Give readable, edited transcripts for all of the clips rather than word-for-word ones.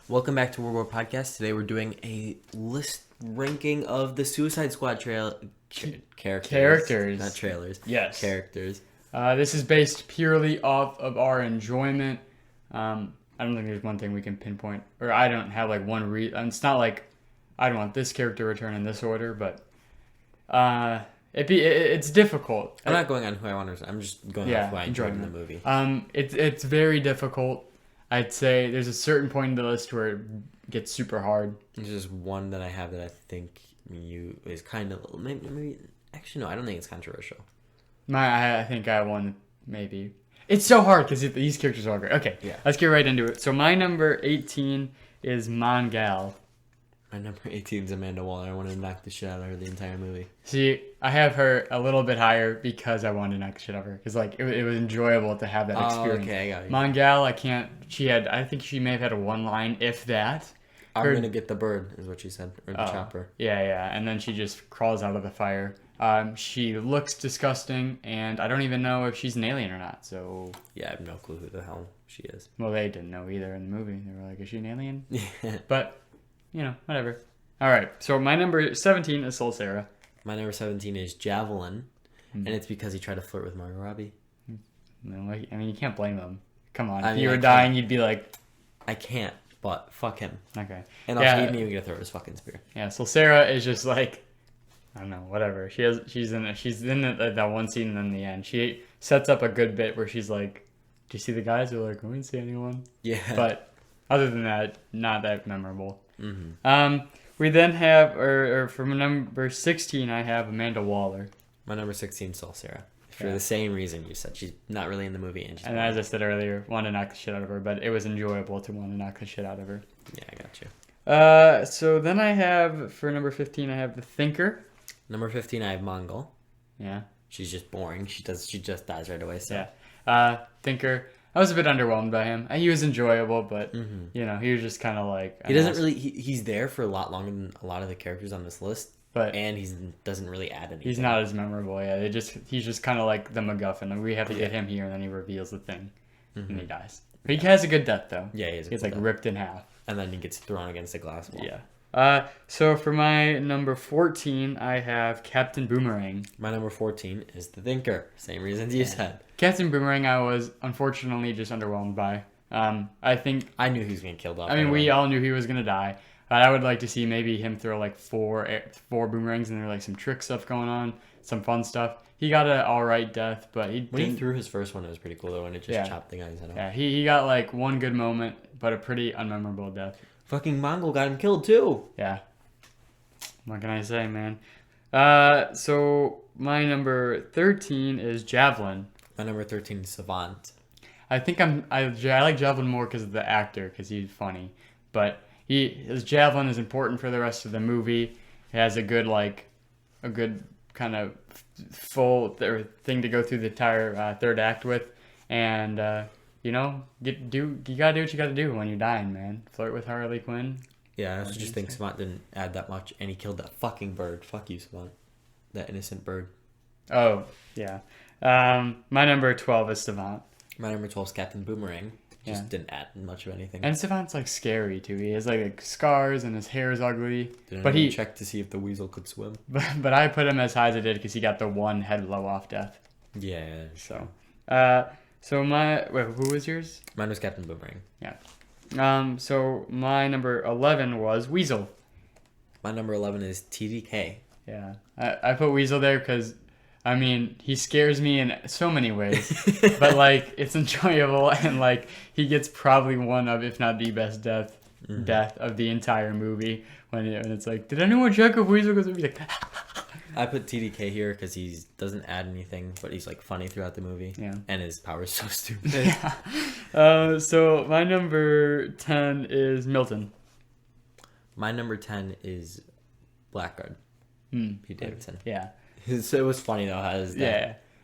Welcome back to Rebored Podcast. Today we're doing a list ranking of the Suicide Squad characters. Not trailers. Yes. Characters. This is based purely off of our enjoyment. I don't think there's one thing we can pinpoint, or I don't have like one reason. It's not like I don't want this character to return in this order, but it's difficult. I'm not going on who I want to. I'm just going off who I enjoyed in the movie. It's very difficult. I'd say there's a certain point in the list where it gets super hard. There's just one that I have that I think is kind of maybe. Actually, no, I don't think it's controversial. I think I won. Maybe it's so hard because these characters are all great. Okay, yeah. Let's get right into it. So my number 18 is Mongal. My number 18 is Amanda Waller. I want to knock the shit out of her the entire movie. See, I have her a little bit higher because I wanted to knock the shit out of her. Because it was enjoyable to have that experience. Okay, I got you. Mongal, I can't. I think she may have had one line, if that. I'm gonna get the bird, is what she said, or the chopper. Yeah, and then she just crawls out of the fire. She looks disgusting, and I don't even know if she's an alien or not. So yeah, I have no clue who the hell she is. Well, they didn't know either in the movie. They were like, "Is she an alien?" Yeah. But whatever. All right. So my number 17 is Soul Sarah. My number 17 is Javelin, and it's because he tried to flirt with Margot Robbie. No, I mean you can't blame him. Come on, if you were dying, you'd be like, I can't. But fuck him. Okay. And also, he didn't even get to throw his fucking spear. Yeah. So Sarah is just like, I don't know, whatever. She's in that one scene, and then in the end, she sets up a good bit where she's like, "Do you see the guys?" They're like, "I didn't see anyone." Yeah. But other than that, not that memorable. Mm-hmm. We then have, or for number 16, I have Amanda Waller. My number 16 is Soul Sarah. For the same reason you said. She's not really in the movie. And as I said earlier, wanted to knock the shit out of her, but it was enjoyable to want to knock the shit out of her. Yeah, I got you. So then I have, for number 15, I have the Thinker. Number 15, I have Mongol. Yeah. She's just boring. She just dies right away. So. Yeah. Thinker. I was a bit underwhelmed by him. He was enjoyable, but, he was just kind of like... He doesn't really... He's there for a lot longer than a lot of the characters on this list. And he doesn't really add anything. He's not as memorable, yeah. He's just kind of like the MacGuffin. Like, we have to get him here, and then he reveals the thing. And he dies. But he has a good death, though. Yeah, he gets like ripped in half. And then he gets thrown against a glass wall. Yeah. So for my number 14, I have Captain Boomerang. My number 14 is the Thinker. Same reasons you said. Captain Boomerang, I was unfortunately just underwhelmed by. I think... I knew he was getting killed off. I mean, we all knew he was going to die. But I would like to see maybe him throw like four boomerangs, and there were like some trick stuff going on, some fun stuff. He got an alright death, but he threw his first one, it was pretty cool though, and it just chopped the guy's head off. Yeah, he got like one good moment, but a pretty unmemorable death. Fucking Mongol got him killed too. Yeah. What can I say, man? So my number 13 is Javelin. My number 13 is Savant. I think I like Javelin more because of the actor, because he's funny, but his javelin is important for the rest of the movie. He has a good kind of full thing to go through the entire third act with, and you gotta do what you gotta do when you're dying, man. Flirt with Harley Quinn. Yeah, I also just think Savant didn't add that much, and he killed that fucking bird. Fuck you, Savant. That innocent bird. Oh yeah. My number 12 is Savant. My number 12 is Captain Boomerang. Just didn't add much of anything. And Savant's like scary too. He has like scars and his hair is ugly. But he checked to see if the Weasel could swim. But I put him as high as I did because he got the one head blow off death. Yeah. So, who was yours? Mine was Captain Boomerang. Yeah. So my number 11 was Weasel. My number 11 is TDK. Yeah. I put Weasel there because, I mean, he scares me in so many ways, but like it's enjoyable, and like he gets probably one of, if not the best death of the entire movie when it's like, did anyone check if Weasel goes? Like, I put TDK here because he doesn't add anything, but he's like funny throughout the movie. Yeah, and his power is so stupid. Yeah. So my number 10 is Milton. My number 10 is Blackguard. Pete Davidson. Yeah. So it was funny though.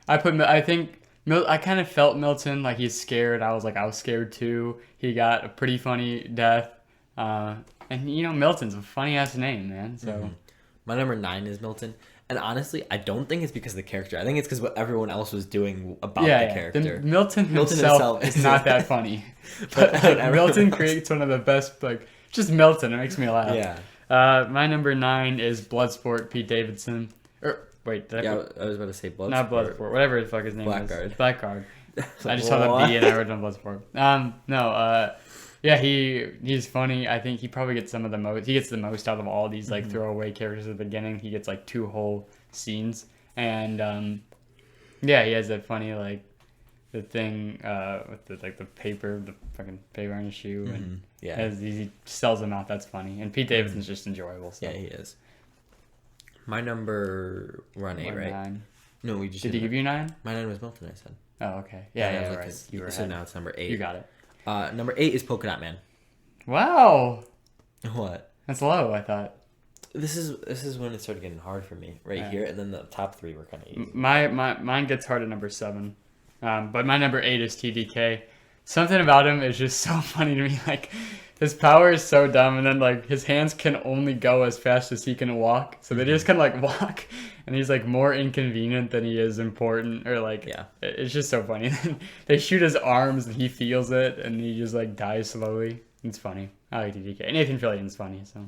I kind of felt Milton, like he's scared. I was scared too. He got a pretty funny death. And Milton's a funny ass name, man. So my number 9 is Milton. And honestly, I don't think it's because of the character. I think it's because what everyone else was doing about the character. Milton himself is not that funny. But Milton creates one of the best, like, just Milton. It makes me laugh. Yeah. My number 9 is Bloodsport, Pete Davidson. Wait, I was about to say Bloodsport. Not Bloodsport. Whatever the fuck his name is. Blackguard. I just saw the B and I wrote down Bloodsport. Yeah, he's funny. I think he probably gets he gets the most out of all these like throwaway characters at the beginning. He gets like 2 whole scenes, and he has that funny like the thing with the fucking paper on his shoe, and he sells them out. That's funny. And Pete Davidson's just enjoyable. So. Yeah, he is. My number, we're on 8, right? 9. No, we just did he give you 9? My 9 was Milton, I said. Oh, okay. Yeah, right. You were so now it's number 8. You got it. Number 8 is Polka Dot Man. Wow. What? That's low, I thought. This is when it started getting hard for me, here, and then the top 3 were kind of easy. Mine gets hard at number 7, but my number 8 is TDK. Something about him is just so funny to me. Like, his power is so dumb, and then like his hands can only go as fast as he can walk, so they just kind of like walk, and he's like more inconvenient than he is important, or like it's just so funny. They shoot his arms, and he feels it, and he just like dies slowly. It's funny. I like TDK. And Nathan Fillion's funny, so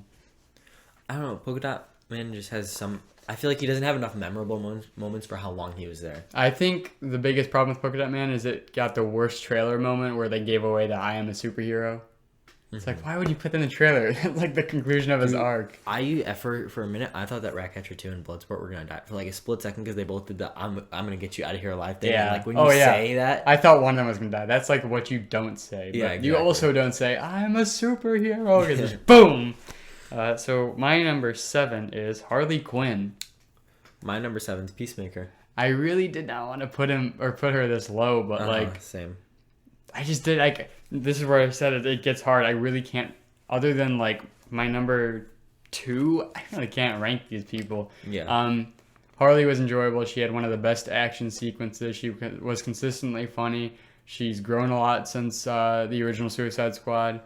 I don't know. Polka Dot Man just has some. I feel like he doesn't have enough memorable moments for how long he was there. I think the biggest problem with Polka Dot Man is it got the worst trailer moment where they gave away the I am a superhero. It's like, why would you put that in the trailer? It's like the conclusion of his arc. For a minute, I thought that Ratcatcher 2 and Bloodsport were going to die for like a split second because they both did the I'm going to get you out of here alive thing. Yeah. And like when you say that. I thought one of them was going to die. That's like what you don't say. But exactly. You also don't say, I'm a superhero. Because just boom. So my number 7 is Harley Quinn. My number 7 is Peacemaker. I really did not want to put her this low, but same. I just did like this is where I said it gets hard. I really can't, other than like my number 2, I really can't rank these people. Yeah. Harley was enjoyable. She had one of the best action sequences. She was consistently funny. She's grown a lot since the original Suicide Squad.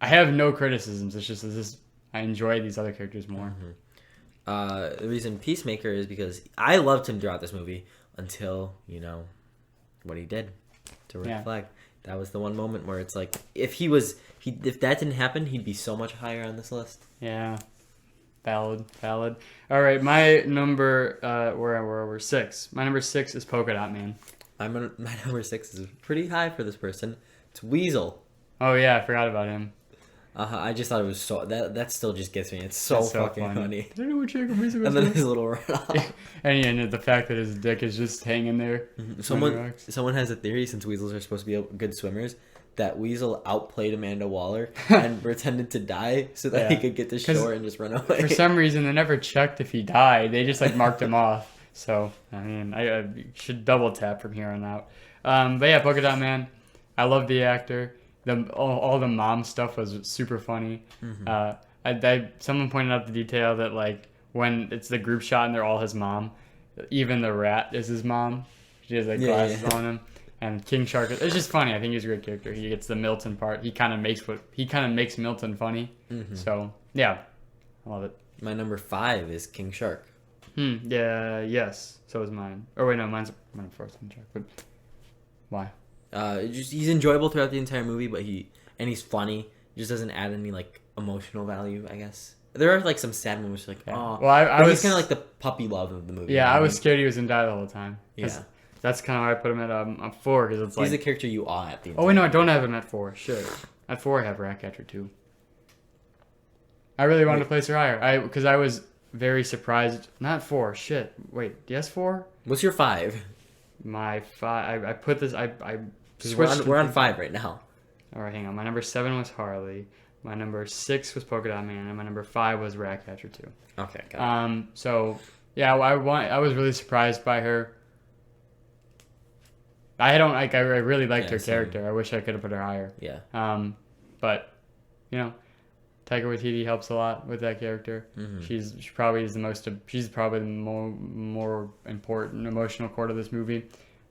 I have no criticisms. It's just I enjoy these other characters more. The reason Peacemaker is because I loved him throughout this movie until, what he did to Red Flag. That was the one moment where it's like, if that didn't happen, he'd be so much higher on this list. Yeah. Valid. All right, my number, we're 6. My number 6 is Polka Dot Man. My number 6 is pretty high for this person. It's Weasel. Oh yeah, I forgot about him. I just thought it was so that still just gets me. It's so fucking funny. I know what Weasel and then his little run off. and the fact that his dick is just hanging there. Someone has a theory, since weasels are supposed to be good swimmers, that Weasel outplayed Amanda Waller and pretended to die so that he could get to shore and just run away. For some reason, they never checked if he died. They just like marked him off. So I mean, I should double tap from here on out. But yeah, Polka Dot Man. I love the actor. All the mom stuff was super funny. Someone pointed out the detail that like when it's the group shot and they're all his mom, even the rat is his mom. She has like glasses on him. And King Shark, it's just funny. I think he's a great character. He gets the Milton part. He kind of makes Milton funny. So yeah, I love it. My number 5 is King Shark. Yeah. Yes. So is mine. Oh wait, no, mine's my first King Shark. But why? He's enjoyable throughout the entire movie, but he's funny. He just doesn't add any like emotional value, I guess. There are like some sad moments, like oh, well, I was he's kind of like the puppy love of the movie. Yeah, I was scared he was gonna die the whole time. Yeah, that's kind of why I put him at 4 because it's he's the character you awe at the end. Oh wait, no, I don't have him at 4. Shit, at 4 I have Ratcatcher 2. I really wanted to place her higher. Because I was very surprised. Not 4. Shit. Wait, yes 4. What's your 5? My 5. I put this. We're on 5 right now. All right, hang on. My number 7 was Harley. My number 6 was Polka Dot Man, and my number 5 was Ratcatcher 2. Okay, got it. So yeah, I was really surprised by her. I really liked her character. I wish I could have put her higher. Yeah. But Taika Waititi helps a lot with that character. She's probably the more important emotional core of this movie.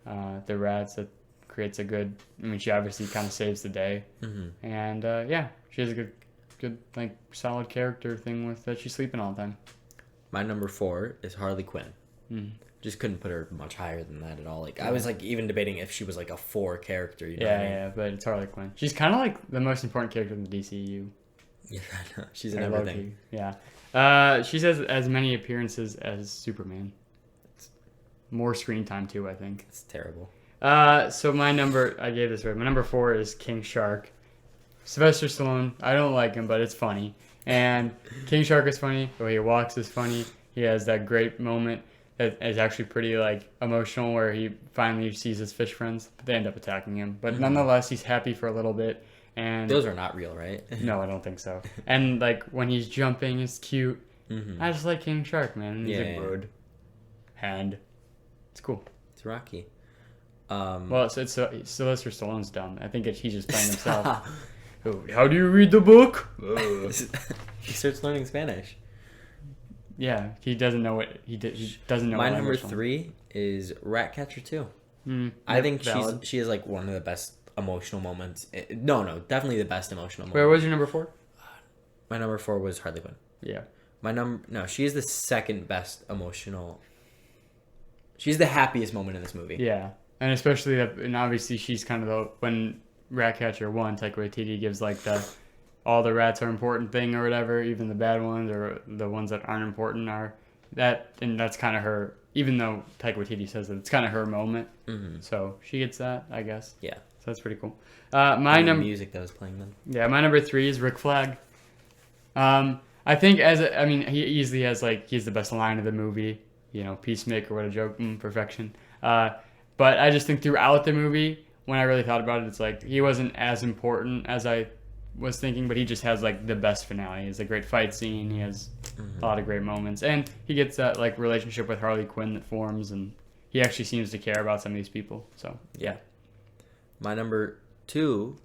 The rats that creates a good. I mean, she obviously kind of saves the day, and she has a good like solid character thing with that she's sleeping all the time. My number 4 is Harley Quinn. Mm. Just couldn't put her much higher than that at all. Like I was like even debating if she was like a 4 character. You know Yeah, what I mean? yeah, but it's Harley Quinn. She's kind of like the most important character in the DCU. Yeah, I know. She's in everything. Yeah. She has as many appearances as Superman. More screen time too, I think. It's terrible. So my number, I gave this away. My number 4 is King Shark. Sylvester Stallone. I don't like him, but it's funny. And King Shark is funny. The way he walks is funny. He has that great moment that is actually pretty like emotional, where he finally sees his fish friends, but they end up attacking him. But nonetheless, he's happy for a little bit. And those are not real, right? No, I don't think so. And like when he's jumping, it's cute. Mm-hmm. I just like King Shark, man. He's a Yeah. bird. Hand. It's cool. It's Rocky. Well, it's Sylvester Stallone's dumb. I think he's just playing himself. Oh, how do you read the book? He starts learning Spanish. Yeah, he doesn't know what he doesn't know. My what number language 3 is Ratcatcher 2. I Yep, think valid. she is like one of the best emotional moments. No, definitely the best emotional moment. Wait, what was your number 4? My number 4 was Harley Quinn. Yeah. She is the second best emotional. She's the happiest moment in this movie. Yeah, and especially that, and obviously she's kind of the when Ratcatcher 1, Taika Waititi gives like the all the rats are important thing or whatever, even the bad ones or the ones that aren't important are that, and that's kind of her. Even though Taika Waititi says that it's kind of her moment, so she gets that, I guess. Yeah. So that's pretty cool. My number music that was playing then. Yeah, my number 3 is Rick Flag. I think he easily has like he's the best line of the movie. You know, Peacemaker, what a joke, perfection. But I just think throughout the movie, when I really thought about it, it's like he wasn't as important as I was thinking, but he just has like the best finale. He has a great fight scene. He has a lot of great moments, and he gets that like relationship with Harley Quinn that forms, and he actually seems to care about some of these people. So yeah. My number 2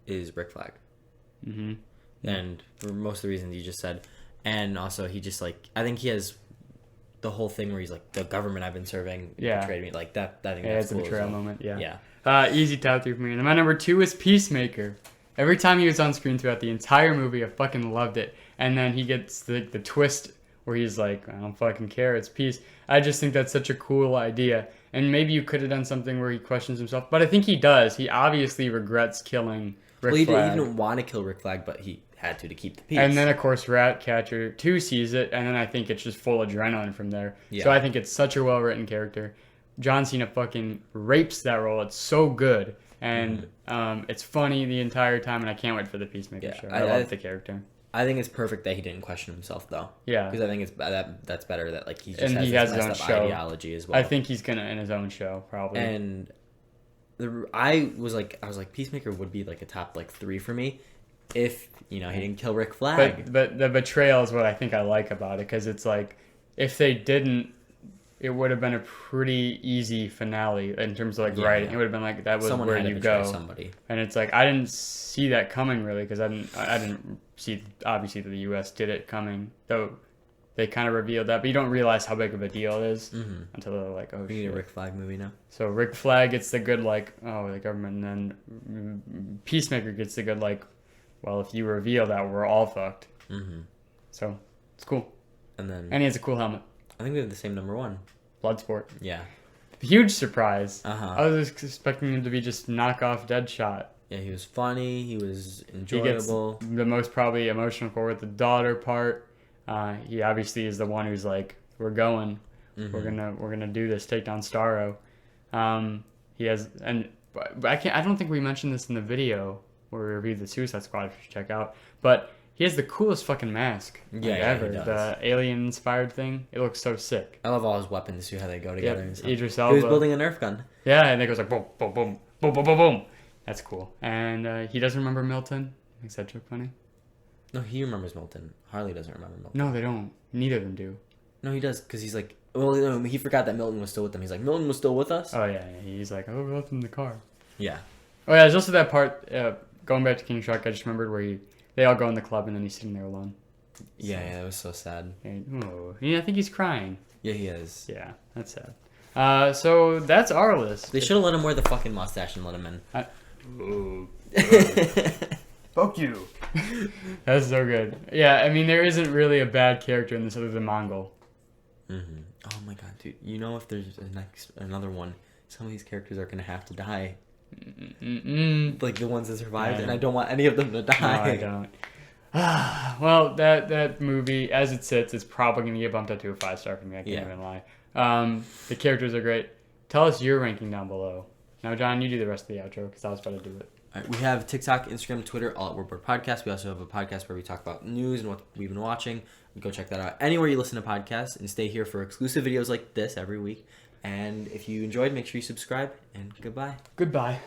is Rick Flag. Mm-hmm. And for most of the reasons you just said, and also he just like I think he has the whole thing where he's like the government I've been serving betrayed me, like that. I think that's it's a cool betrayal as well. moment. Yeah. Yeah. Easy top 3 for me. And my number 2 is Peacemaker. Every time he was on screen throughout the entire movie, I fucking loved it. And then he gets the twist where he's like, I don't fucking care, it's peace. I just think that's such a cool idea. And maybe you could have done something where he questions himself, but I think he does. He obviously regrets killing Rick Flag. He didn't want to kill Rick Flag, but he had to keep the peace. And then, of course, Ratcatcher 2 sees it, and then I think it's just full adrenaline from there. Yeah. So I think it's such a well-written character. John Cena fucking rapes that role. It's so good. And it's funny the entire time, and I can't wait for the Peacemaker show. I love the character. I think it's perfect that he didn't question himself, though. Yeah. Because I think that's better that like he just and has, he this has his own messed up show. ideology as well. I think he's gonna in his own show probably. And I was like Peacemaker would be like a top like 3 for me if he didn't kill Rick Flag. But the betrayal is what I think I like about it, because it's like if they didn't, it would have been a pretty easy finale in terms of like writing. It would have been like that was Someone where had to you betray go. somebody. And it's like I didn't see that coming really, because I didn't see obviously that the U.S. did it coming, though they kind of revealed that, but you don't realize how big of a deal it is until they're like, oh We shit. need a Rick Flag movie now. So Rick Flag gets the good like, oh, the government, and then Peacemaker gets the good like, well, if you reveal that, we're all fucked. So it's cool. And he has a cool helmet. I think we have the same number 1. Bloodsport. Yeah. Huge surprise. Uh-huh. I was expecting him to be just knockoff Deadshot. Yeah, he was funny. He was He enjoyable. gets the most probably emotional core with the daughter part. He obviously is the one who's like, we're going. We're gonna do this, take down Starro. He has, and I don't think we mentioned this in the video where we reviewed the Suicide Squad, if you should check out, but he has the coolest fucking mask ever. He does. The alien inspired thing. It looks so sick. I love all his weapons too, how they go together and stuff. Idris He Elba. was building a Nerf gun. Yeah, and it goes like boom, boom, boom, boom, boom, boom, boom. That's cool. And he doesn't remember Milton. Makes that joke funny. No, he remembers Milton. Harley doesn't remember Milton. No, they don't. Neither of them do. No, he does, because he's like, well, no, he forgot that Milton was still with them. He's like, Milton was still with us? Oh, yeah. He's like, oh, we left him in the car. Yeah. Oh, yeah, there's also that part, going back to King Shark, I just remembered where they all go in the club and then he's sitting there alone. Yeah, that was so sad. I think he's crying. Yeah, he is. Yeah, that's sad. So that's our list. They should have let him wear the fucking mustache and let him in. Fuck you. That's so good. Yeah, I mean, there isn't really a bad character in this other than Mongol. Mm-hmm. Oh my god, dude! You know, if there's another one, some of these characters are gonna have to die. Like the ones that survived, and I don't want any of them to die. No, I don't. Well, that movie, as it sits, is probably going to get bumped up to a 5-star for me. I can't even lie. The characters are great. Tell us your ranking down below. Now, John, you do the rest of the outro because I was about to do it. All right, we have TikTok, Instagram, Twitter, all at Rebored Podcast. We also have a podcast where we talk about news and what we've been watching. Go check that out anywhere you listen to podcasts, and stay here for exclusive videos like this every week. And if you enjoyed, make sure you subscribe, and goodbye. Goodbye.